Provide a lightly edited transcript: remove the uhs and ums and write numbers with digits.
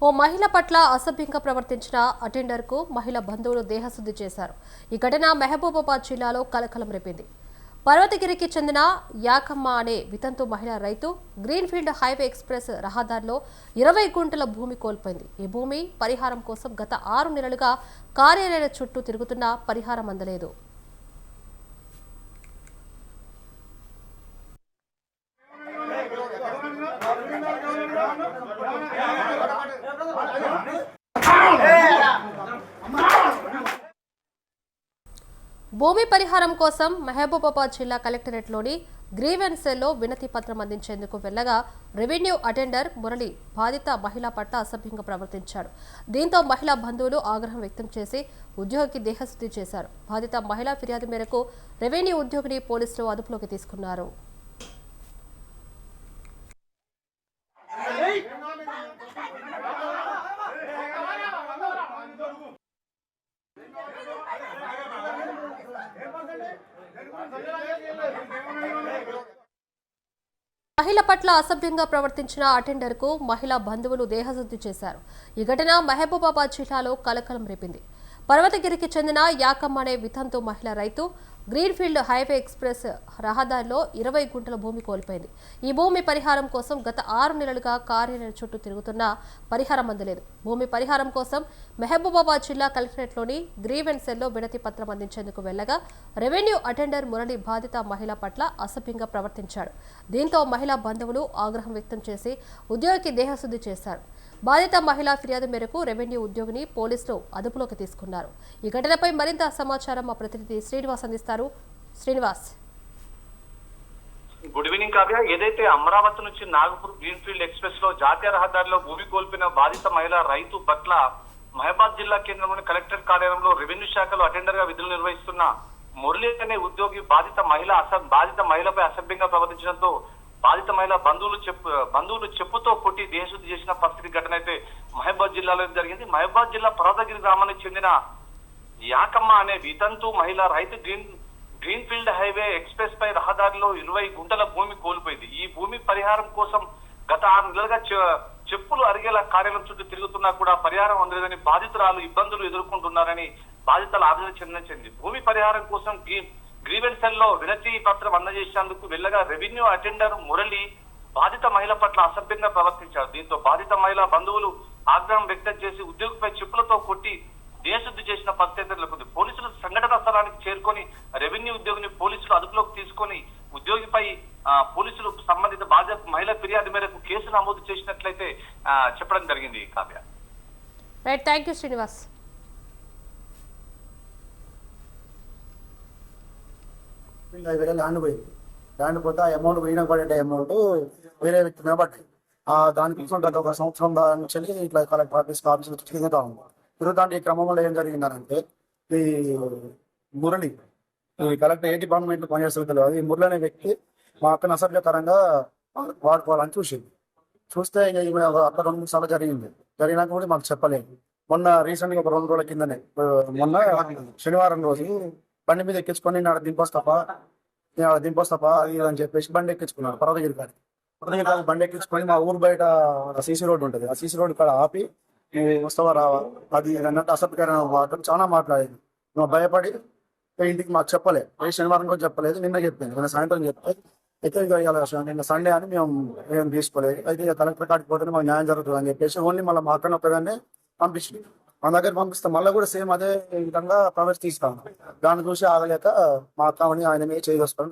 ఓ మహిళ పట్ల అసభ్యంగా ప్రవర్తించిన అటెండర్కు మహిళ బంధువులు దేహశుద్ధి చేశారు. ఈ ఘటన మహబూబాబాద్ జిల్లాలో కలకలం రేపింది. పర్వతగిరికి చెందిన యాకమ్మ అనే వితంతు మహిళా రైతు గ్రీన్ఫీల్డ్ హైవే ఎక్స్ప్రెస్ రహదారిలో 20 గుంటల భూమి కోల్పోయింది. ఈ భూమి పరిహారం కోసం గత 6 నెలలుగా కార్యాలయాల చుట్టూ తిరుగుతున్నా పరిహారం అందలేదు. భూమి పరిహారం కోసం మహబూబాబాద్ జిల్లా కలెక్టరేట్లోని గ్రీవెన్స్ సెల్లో వినతి పత్రం అందించేందుకు వెళ్లగా రెవెన్యూ అటెండర్ మురళి బాధిత మహిళ పట్ల అసభ్యంగా ప్రవర్తించాడు. దీంతో మహిళా బంధువులు ఆగ్రహం వ్యక్తం చేసి ఉద్యోగికి దేహశుద్ధి చేశారు. బాధిత మహిళా ఫిర్యాదు మేరకు రెవెన్యూ ఉద్యోగిని పోలీసులు అదుపులోకి తీసుకున్నారు. మహిళ పట్ల అసభ్యంగా ప్రవర్తించిన అటెండర్కు మహిళా బంధువులు దేహశుద్ధి చేశారు. ఈ ఘటన మహబూబాబాద్ జిల్లాలో కలకలం రేపింది. పర్వతగిరికి చెందిన యాకమ్మ అనే వితంతు మహిళా రైతు గ్రీన్ఫీల్డ్ హైవే ఎక్స్ప్రెస్ రహదారిలో 20 గుంటల భూమి కోల్పోయింది. ఈ భూమి పరిహారం కోసం గత 6 నెలలుగా కార్యాలయం చుట్టూ తిరుగుతున్నా పరిహారం అందలేదు. భూమి పరిహారం కోసం మహబూబాబాద్ జిల్లా కలెక్టరేట్లోని గ్రీవెన్స్ సెల్లో వినతి పత్రం అందించేందుకు వెళ్లగా రెవెన్యూ అటెండర్ మురళి బాధిత మహిళ పట్ల అసభ్యంగా ప్రవర్తించాడు. దీంతో మహిళా బంధువులు ఆగ్రహం వ్యక్తం చేసి ఉద్యోగికి దేహశుద్ధి చేశారు. బాధిత మహిళా ఫిర్యాదు మేరకు రెవెన్యూ ఉద్యోగిని పోలీసులు అదుపులోకి తీసుకున్నారు. ఈ ఘటనపై మరింత సమాచారం మా ప్రతినిధి శ్రీనివాస్ అందిస్తారు. Srinivas, good evening Kavya. ఏదైతే అమరావతి నుంచి నాగపూర్ గ్రీన్ఫీల్డ్ ఎక్స్ప్రెస్ లో జాతీయ రహదారిలో భూమి కోల్పోయిన బాధిత మహిళా రైతు పట్ల మహబాద్ జిల్లా కేంద్రంలోని కలెక్టర్ కార్యాలయంలో రెవెన్యూ శాఖలో అటెండర్ గా విధులు నిర్వహిస్తున్న మురళి అనే ఉద్యోగి బాధిత మహిళపై అసభ్యంగా ప్రవర్తించడంతో బాధిత మహిళ బంధువులు చెప్పుతో కొట్టి దేహశుద్ధి చేసిన పరిస్థితి ఘటన అయితే మహబాద్ జిల్లాలో జరిగింది. మహబాద్ జిల్లా పర్వతగిరి గ్రామానికి చెందిన యాకమ్మ అనే వితంతు మహిళా రైతు గ్రీన్ఫీల్డ్ హైవే ఎక్స్ప్రెస్ పై రహదారిలో 20 గుంటల భూమి కోల్పోయింది. ఈ భూమి పరిహారం కోసం గత 6 నెలలుగా చెప్పులు అరిగేలా కార్యాలయం చుట్టూ తిరుగుతున్నా కూడా పరిహారం అందలేదని బాధితురాలు ఇబ్బందులు ఎదుర్కొంటున్నారని బాధితుల ఆవేదన చెందింది. భూమి పరిహారం కోసం గ్రీవెన్స్ సెల్లో వినతి పత్రం అందజేసేందుకు వెళ్లగా రెవెన్యూ అటెండర్ మురళి బాధిత మహిళ పట్ల అసభ్యంగా ప్రవర్తించారు. దీంతో బాధిత మహిళా బంధువులు ఆగ్రహం వ్యక్తం చేసి ఉద్యోగిపై చెప్పులతో కొట్టి దేశశుద్ధి చేసిన పరిస్థితి నెలకొంది. పోలీసులు సంఘటనా స్థలానికి చేరుకొని రెవెన్యూ ఉద్యోగిని పోలీసులు అదుపులోకి తీసుకొని ఉద్యోగిపై పోలీసులు సంబంధిత బాధిత మహిళా ఫిర్యాదు మేరకు కేసు నమోదు చేసినట్లయితే చెప్పడం జరిగింది. Kavya, right, thank you Srinivas. Land పోయింది. ల్యాండ్ పోతే ఆ అమౌంట్ పోయిన పడే అమౌంట్ వేరే వ్యక్తి మీద పడ్డాయి. దానికోసం గత 1 సంవత్సరం నుంచి ఇట్లా కలెక్టర్ ఆఫీస్ తిరుగుతా ఉంది. తిరుగుతాంటే ఈ క్రమంలో ఏం జరిగిందంటే ఈ మురళి ఈ కలెక్టర్ ఏ డిపార్ట్మెంట్ పనిచేస్తుంది తెలియదు. ఈ మురళి అనే వ్యక్తి మా అక్కని అసభ్యకరంగా వాడుకోవాలని చూస్తే అక్కడ 2-3 సార్లు జరిగినాక కూడా మాకు చెప్పలేదు. మొన్న రీసెంట్గా ఒక 2 రోజుల కిందనే మొన్న శనివారం రోజు బండి మీద ఎక్కించుకొని నేను దింపొస్తాపా అది అని చెప్పేసి బండి ఎక్కించుకున్నాను. పర్వతగిరి కాడికి బండి ఎక్కించుకొని మా ఊరు బయట సీసీ రోడ్డు ఉంటుంది. ఆ సీసీ రోడ్డు కాడ ఆపి వస్తావా రావా అది అన్నట్టు అసభ్యకరమైన మాటలు చాలా మాట్లాడేది. నువ్వు భయపడి ఇంటికి మాకు చెప్పలేదు. శనివారం కూడా చెప్పలేదు, నిన్న చెప్పింది. నిన్న సాయంత్రం చెప్తే అయితే నిన్న సండే అని మేము ఏం తీసుకోలేదు. అయితే కలెక్టర్ కాడికి పోతే మాకు న్యాయం జరుగుతుంది అని చెప్పేసి ఓన్లీ మళ్ళీ మా అక్కడ ఒక్కదాన్ని పంపించింది. మన దగ్గర పంపిస్తాం. మళ్ళీ కూడా సేమ్ అదే విధంగా ప్రవేశ తీస్తాం. దాన్ని చూసి ఆగలేక మా అక్కని ఆయన మీద చేయదోసుకోవడం